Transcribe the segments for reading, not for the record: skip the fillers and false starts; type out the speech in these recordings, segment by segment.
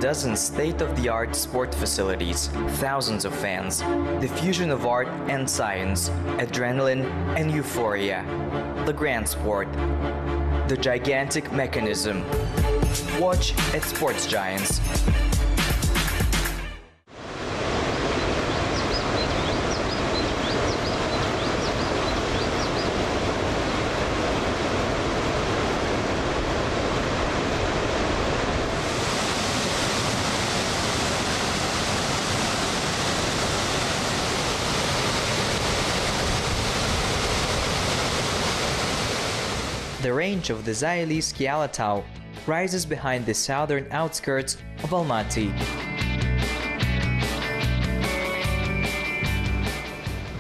dozen state-of-the-art sport facilities, thousands of fans, the fusion of art and science, adrenaline and euphoria. The grand sport. The gigantic mechanism. Watch at Sports Giants. The range of the Zayeliski Alatau rises behind the southern outskirts of Almaty.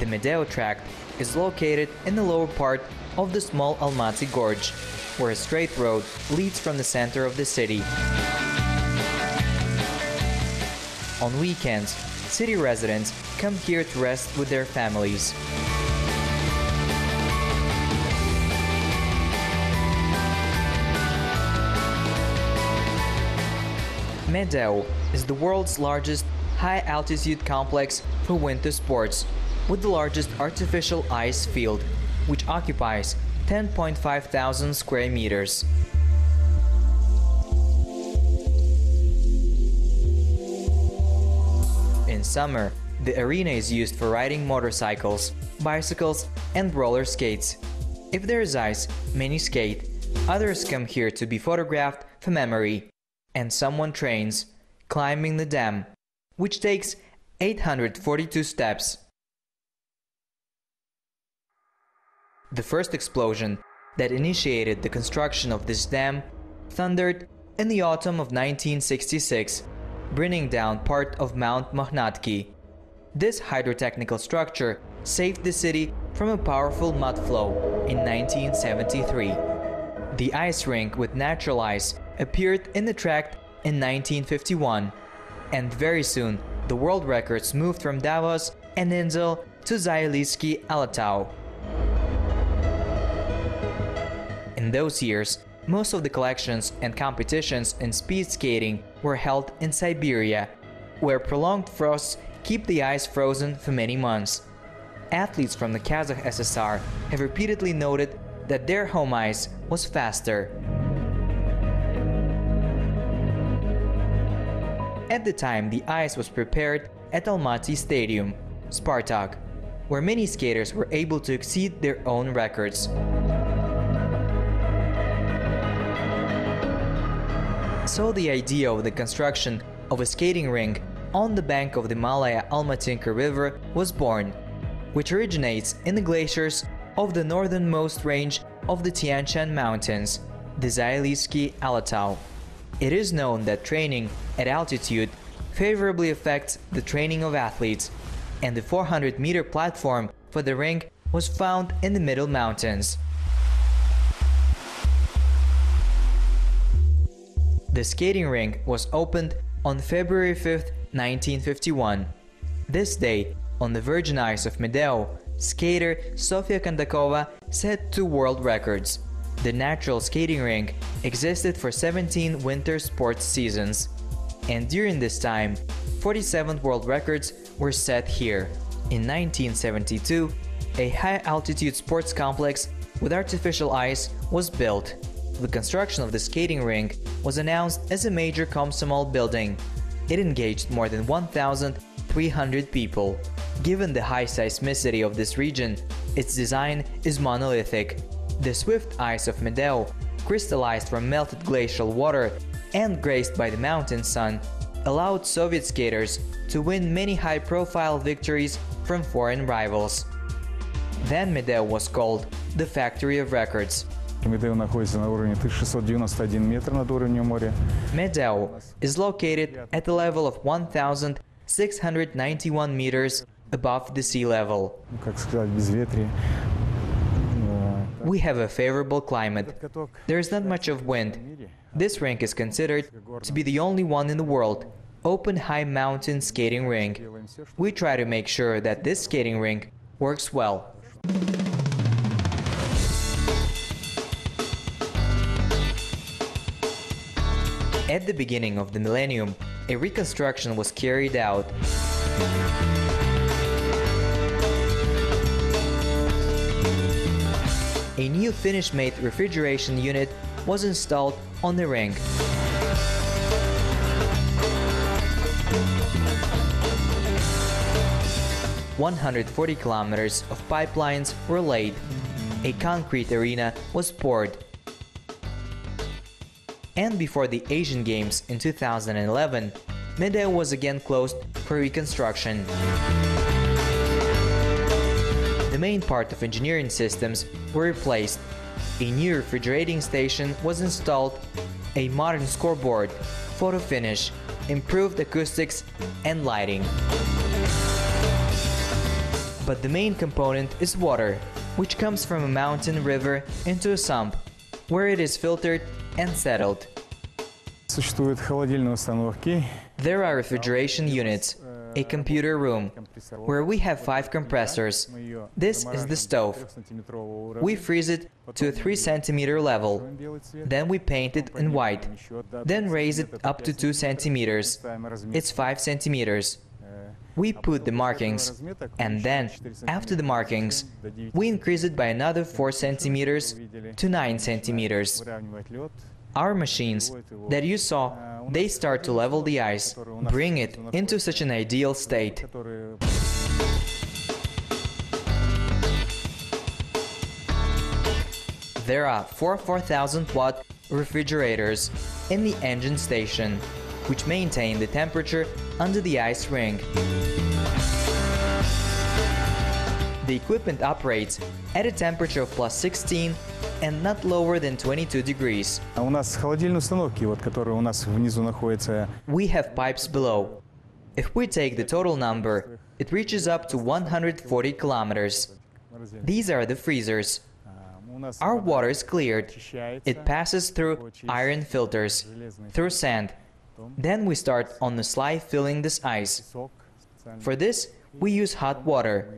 The Medeo tract is located in the lower part of the small Almaty Gorge, where a straight road leads from the center of the city. On weekends, city residents come here to rest with their families. Medeo is the world's largest high-altitude complex for winter sports, with the largest artificial ice field, which occupies 10.5 thousand square meters. In summer, the arena is used for riding motorcycles, bicycles, and roller skates. If there is ice, many skate. Others come here to be photographed for memory. And someone trains, climbing the dam, which takes 842 steps. The first explosion that initiated the construction of this dam thundered in the autumn of 1966, bringing down part of Mount Mohnatki. This hydrotechnical structure saved the city from a powerful mud flow in 1973. The ice rink with natural ice appeared in the tract in 1951, and very soon the world records moved from Davos and Inzel to Zayeliski Alatau. In those years, most of the collections and competitions in speed skating were held in Siberia, where prolonged frosts keep the ice frozen for many months. Athletes from the Kazakh SSR have repeatedly noted that their home ice was faster. At the time, the ice was prepared at Almaty Stadium, Spartak, where many skaters were able to exceed their own records. So the idea of the construction of a skating rink on the bank of the Malaya Almatynka River was born, which originates in the glaciers of the northernmost range of the Tian Shan Mountains, the Zayeliski Alatau. It is known that training at altitude favorably affects the training of athletes, and the 400-meter platform for the rink was found in the Middle Mountains. The skating rink was opened on February 5, 1951. This day, on the virgin ice of Medeo, skater Sofia Kondakova set 2 world records. The natural skating rink existed for 17 winter sports seasons, and during this time, 47 world records were set here. In 1972, a high-altitude sports complex with artificial ice was built. The construction of the skating rink was announced as a major Komsomol building. It engaged more than 1,300 people. Given the high seismicity of this region, its design is monolithic. The swift ice of Medeo, crystallized from melted glacial water and graced by the mountain sun, allowed Soviet skaters to win many high-profile victories from foreign rivals. Then Medeo was called the Factory of Records. Медео находится на уровне 1691 метра над уровнем моря. Medeo is located at the level of 1,691 meters above the sea level. Как сказать, безветрие. We have a favorable climate. There is not much of wind. This rink is considered to be the only one in the world open high mountain skating rink. We try to make sure that this skating rink works well. At the beginning of the millennium, a reconstruction was carried out. A new Finnish-made refrigeration unit was installed on the rink. "140 kilometers of pipelines were laid. A concrete arena was poured." And before the Asian Games in 2011, Medeo was again closed for reconstruction. The main part of engineering systems were replaced. A new refrigerating station was installed, a modern scoreboard, photo finish, improved acoustics and lighting. But the main component is water, which comes from a mountain river into a sump, where it is filtered and settled. Существуют холодильные установки. There are refrigeration units, a computer room, where we have 5 compressors. This is the stove. We freeze it to a 3 centimeter level. Then we paint it in white. Then raise it up to 2 centimeters. It's 5 centimeters. We put the markings, and then, after the markings, we increase it by another 4 centimeters to 9 centimeters. Our machines that you saw, they start to level the ice, bring it into such an ideal state. There are 4 4,000-watt refrigerators in the engine station, which maintain the temperature under the ice rink. The equipment operates at a temperature of +16 and not lower than 22 degrees. А у нас холодильные установки, вот, которые у нас внизу находятся. We have pipes below. If we take the total number, it reaches up to 140 kilometers. These are the freezers. Our water is cleared. It passes through iron filters, through sand. Then we start on the slide filling this ice. For this, we use hot water.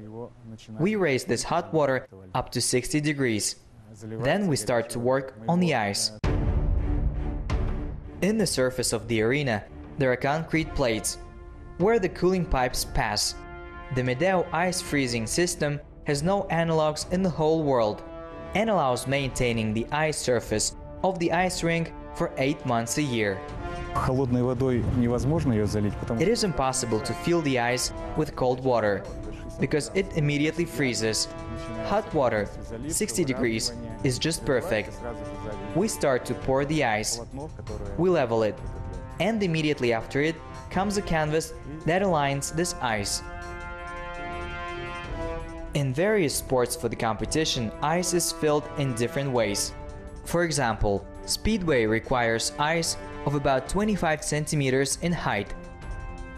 We raise this hot water up to 60 degrees. Then we start to work on the ice. In the surface of the arena, there are concrete plates, where the cooling pipes pass. The Medeo ice freezing system has no analogs in the whole world and allows maintaining the ice surface of the ice rink for 8 months a year. Холодной водой невозможно ее залить, потому It is impossible to fill the ice with cold water, because it immediately freezes. Hot water, 60 degrees, is just perfect. We start to pour the ice. We level it. And immediately after it comes a canvas that aligns this ice. In various sports for the competition, ice is filled in different ways. For example, speedway requires ice of about 25 centimeters in height,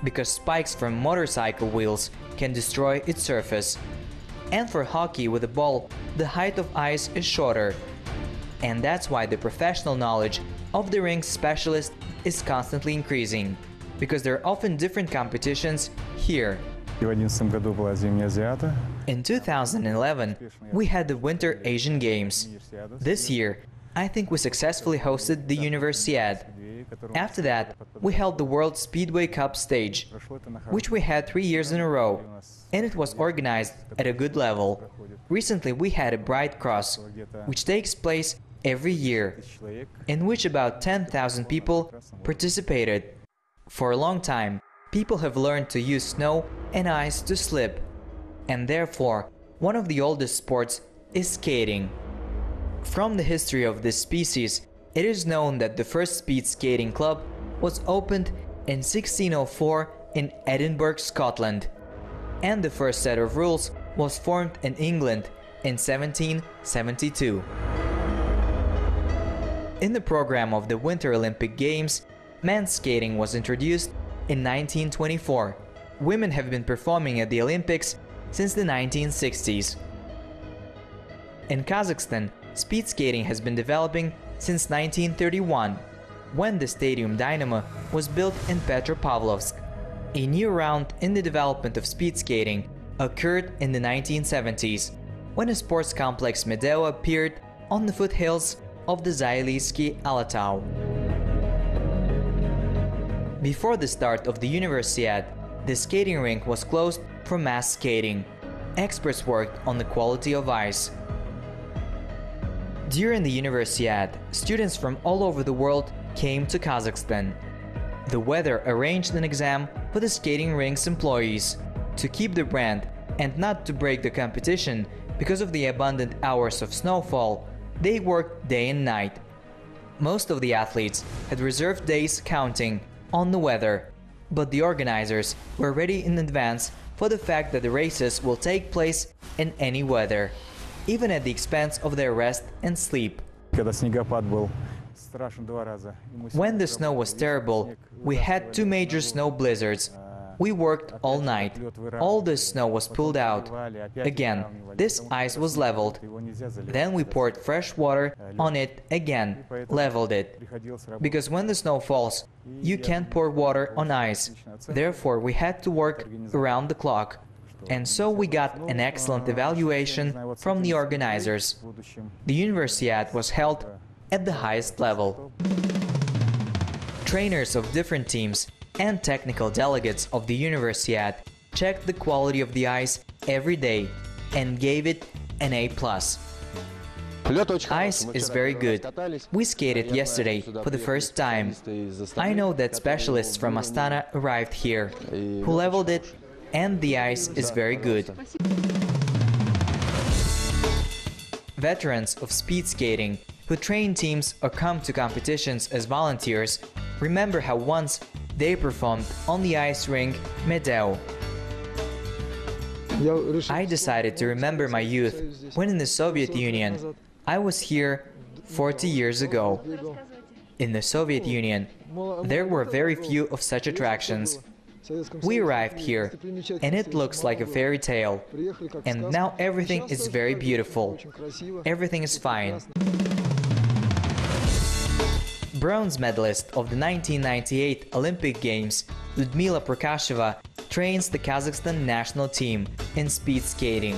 because spikes from motorcycle wheels can destroy its surface. And for hockey with a ball, the height of ice is shorter. And that's why the professional knowledge of the rink specialist is constantly increasing, because there are often different competitions here. в 2011 году была зимняя Азиада. In 2011, we had the Winter Asian Games. This year, I think we successfully hosted the Universiade. After that, we held the World Speedway Cup stage, which we had 3 years in a row, and it was organized at a good level. Recently, we had a Bright Cross, which takes place every year, in which about 10,000 people participated. For a long time, people have learned to use snow and ice to slip, and therefore, one of the oldest sports is skating. From the history of this species, it is known that the first speed skating club was opened in 1604 in Edinburgh, Scotland, and the first set of rules was formed in England in 1772. In the program of the Winter Olympic Games, men's skating was introduced in 1924. Women have been performing at the Olympics since the 1960s. In Kazakhstan, speed skating has been developing since 1931, when the stadium Dynamo was built in Petropavlovsk. A new round in the development of speed skating occurred in the 1970s, when a sports complex Medeo appeared on the foothills of the Zaylisky Alatau. Before the start of the Universiad, the skating rink was closed for mass skating. Experts worked on the quality of ice. During the Universiad, students from all over the world came to Kazakhstan. The weather arranged an exam for the skating rink's employees to keep the brand and not to break the competition because of the abundant hours of snowfall. They worked day and night. Most of the athletes had reserved days counting on the weather, but the organizers were ready in advance for the fact that the races will take place in any weather, even at the expense of their rest and sleep. Когда снегопад был страшен 2 раза. When the snow was terrible, we had 2 major snow blizzards. We worked all night. All the snow was pulled out. Again, this ice was leveled. Then we poured fresh water on it again, leveled it. Because when the snow falls, you can't pour water on ice. Therefore, we had to work around the clock. And so we got an excellent evaluation from the organizers. The Universiad was held at the highest level. Trainers of different teams and technical delegates of the Universiad checked the quality of the ice every day and gave it an A+. Ice is very good. We skated yesterday for the first time. I know that specialists from Astana arrived here, who leveled it, and the ice is very good. Veterans of speed skating who train teams or come to competitions as volunteers remember how once they performed on the ice rink Medeu. I decided to remember my youth when in the Soviet Union. I was here 40 years ago. In the Soviet Union, there were very few of such attractions. We arrived here, and it looks like a fairy tale. And now everything is very beautiful. Everything is fine. Bronze medalist of the 1998 Olympic Games, Lyudmila Prokasheva trains the Kazakhstan national team in speed skating.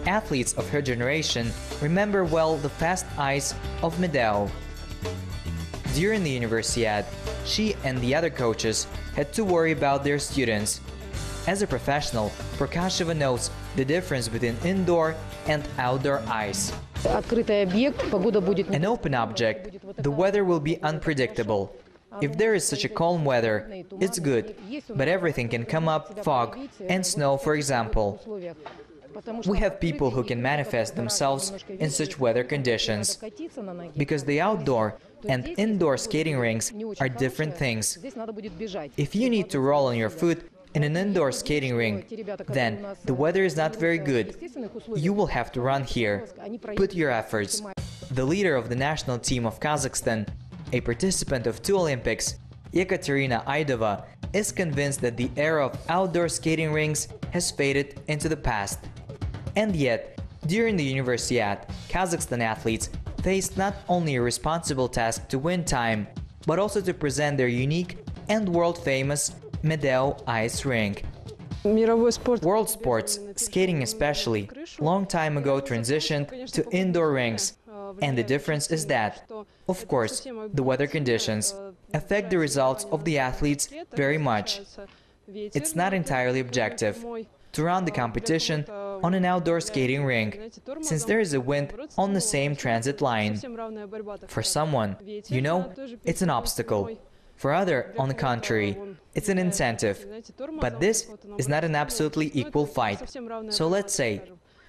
Athletes of her generation remember well the fast ice of Medeu. During the Universiad, she and the other coaches had to worry about their students. As a professional, Prokasheva knows the difference between indoor and outdoor ice. An open object, the weather will be unpredictable. If there is such a calm weather, it's good, but everything can come up, fog and snow, for example. We have people who can manifest themselves in such weather conditions, because the outdoor and indoor skating rinks are different things. If you need to roll on your foot in an indoor skating rink, then the weather is not very good. You will have to run here. Put your efforts. The leader of the national team of Kazakhstan, a participant of 2 Olympics, Ekaterina Aidova, is convinced that the era of outdoor skating rinks has faded into the past. And yet, during the Universiad, Kazakhstan athletes faced not only a responsible task to win time, but also to present their unique and world-famous Medeu ice rink. World sports, skating especially, long time ago transitioned to indoor rinks, and the difference is that, of course, the weather conditions affect the results of the athletes very much. It's not entirely objective to run the competition on an outdoor skating rink, since there is a wind on the same transit line. For someone, it's an obstacle. For other, on the contrary, it's an incentive. But this is not an absolutely equal fight. So let's say,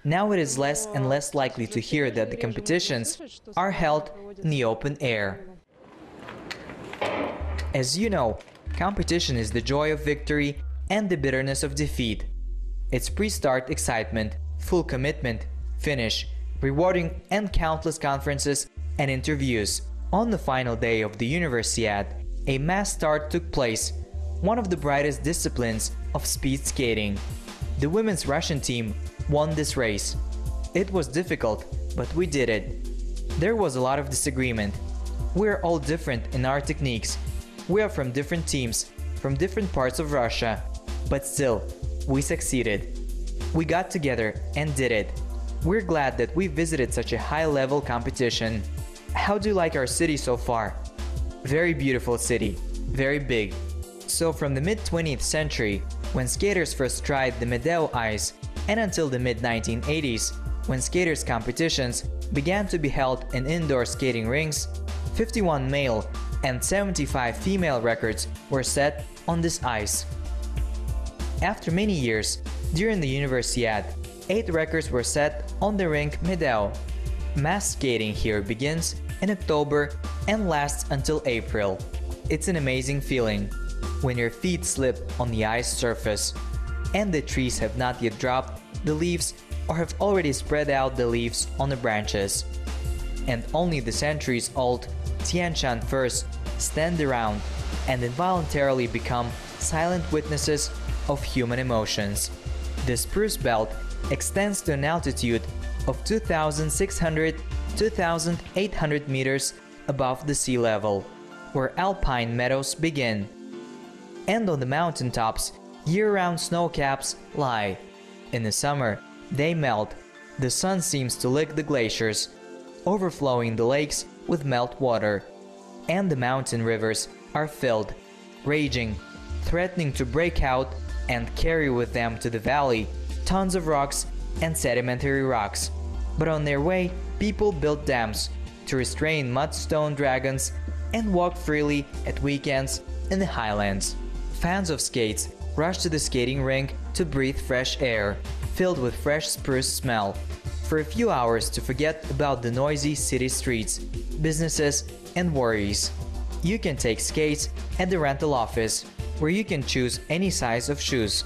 now it is less and less likely to hear that the competitions are held in the open air. As you know, competition is the joy of victory and the bitterness of defeat. It's pre-start excitement, full commitment, finish, rewarding and countless conferences and interviews. On the final day of the Universiad, a mass start took place, one of the brightest disciplines of speed skating. The women's Russian team won this race. It was difficult, but we did it. There was a lot of disagreement. We're all different in our techniques. We are from different teams, from different parts of Russia, but still, we succeeded. We got together and did it. We're glad that we visited such a high-level competition. How do you like our city so far? Very beautiful city, very big. So from the mid-20th century, when skaters first tried the Medeu ice, and until the mid-1980s, when skaters' competitions began to be held in indoor skating rinks, 51 male and 75 female records were set on this ice. After many years, during the Universiade, 8 records were set on the rink Medeu. Mass skating here begins in October and lasts until April. It's an amazing feeling when your feet slip on the ice surface and the trees have not yet dropped the leaves or have already spread out the leaves on the branches. And only the centuries-old Tian Shan firs stand around and involuntarily become silent witnesses of human emotions. The spruce belt extends to an altitude of 2,600–2,800 meters above the sea level, where alpine meadows begin. And on the mountaintops, year-round snow caps lie. In the summer, they melt. The sun seems to lick the glaciers, overflowing the lakes with melt water. And the mountain rivers are filled, raging, threatening to break out and carry with them to the valley tons of rocks and sedimentary rocks. But on their way, people built dams to restrain mudstone dragons and walk freely at weekends in the highlands. Fans of skates rush to the skating rink to breathe fresh air, filled with fresh spruce smell, for a few hours to forget about the noisy city streets, businesses, and worries. You can take skates at the rental office, where you can choose any size of shoes.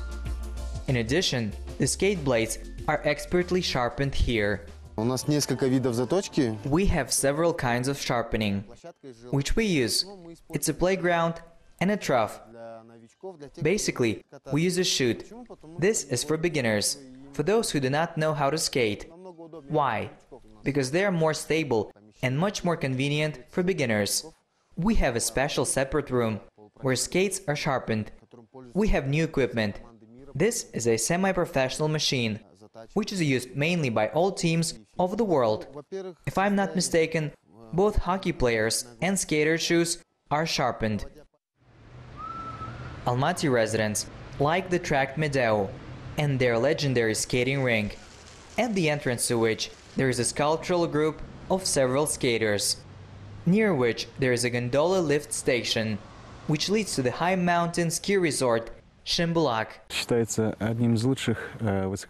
In addition, the skate blades are expertly sharpened here. У нас несколько видов заточки. We have several kinds of sharpening, which we use. It's a playground and a trough. Basically, we use a chute. This is for beginners, for those who do not know how to skate. Why? Because they are more stable and much more convenient for beginners. We have a special separate room where skates are sharpened. We have new equipment. This is a semi-professional machine, which is used mainly by all teams of the world. If I'm not mistaken, both hockey players and skater shoes are sharpened. Almaty residents like the track Medeu and their legendary skating rink, at the entrance to which there is a sculptural group of several skaters, near which there is a gondola lift station, which leads to the high mountain ski resort Shimbulak. Считается одним из лучших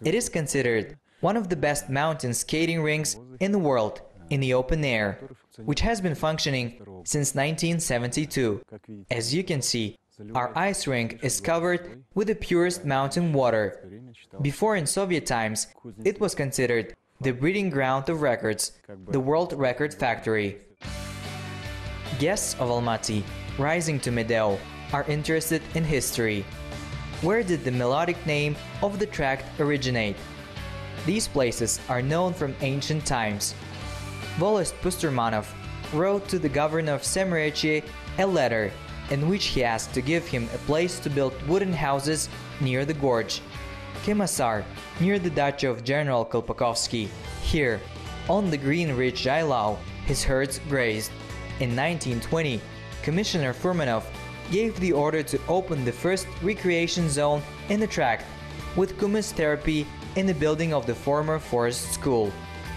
It is considered one of the best mountain skating rinks in the world in the open air, which has been functioning since 1972. As you can see, our ice rink is covered with the purest mountain water. Before, in Soviet times, it was considered the breeding ground of records, the World Record Factory. Guests of Almaty rising to Medeu are interested in history. Where did the melodic name of the tract originate? These places are known from ancient times. Volest Pustermanov wrote to the governor of Semirechye a letter in which he asked to give him a place to build wooden houses near the gorge. Kemasar, near the dacha of General Kolpakovsky. Here, on the green ridge Jailau, his herds grazed. In 1920, Commissioner Furmanov gave the order to open the first recreation zone in the tract, with kumis therapy in the building of the former forest school.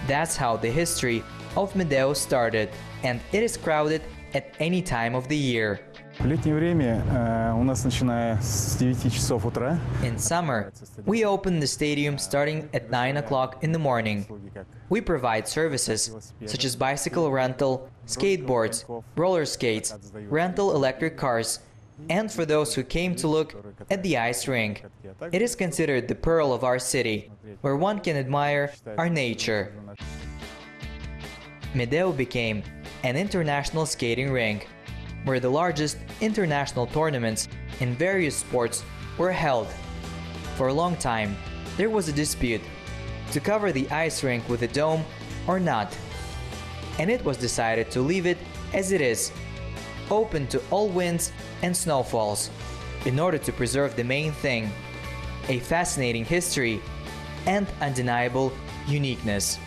That's how the history of Medeu started, and it is crowded at any time of the year. В летнее время у нас начиная с 9 часов утра. In summer, we open the stadium starting at 9 o'clock in the morning. We provide services such as bicycle rental, skateboards, roller skates, rental electric cars, and for those who came to look at the ice rink. It is considered the pearl of our city, where one can admire our nature. Medeu became an international skating rink, where the largest international tournaments in various sports were held. For a long time, there was a dispute to cover the ice rink with a dome or not, and it was decided to leave it as it is, open to all winds and snowfalls, in order to preserve the main thing, a fascinating history and undeniable uniqueness.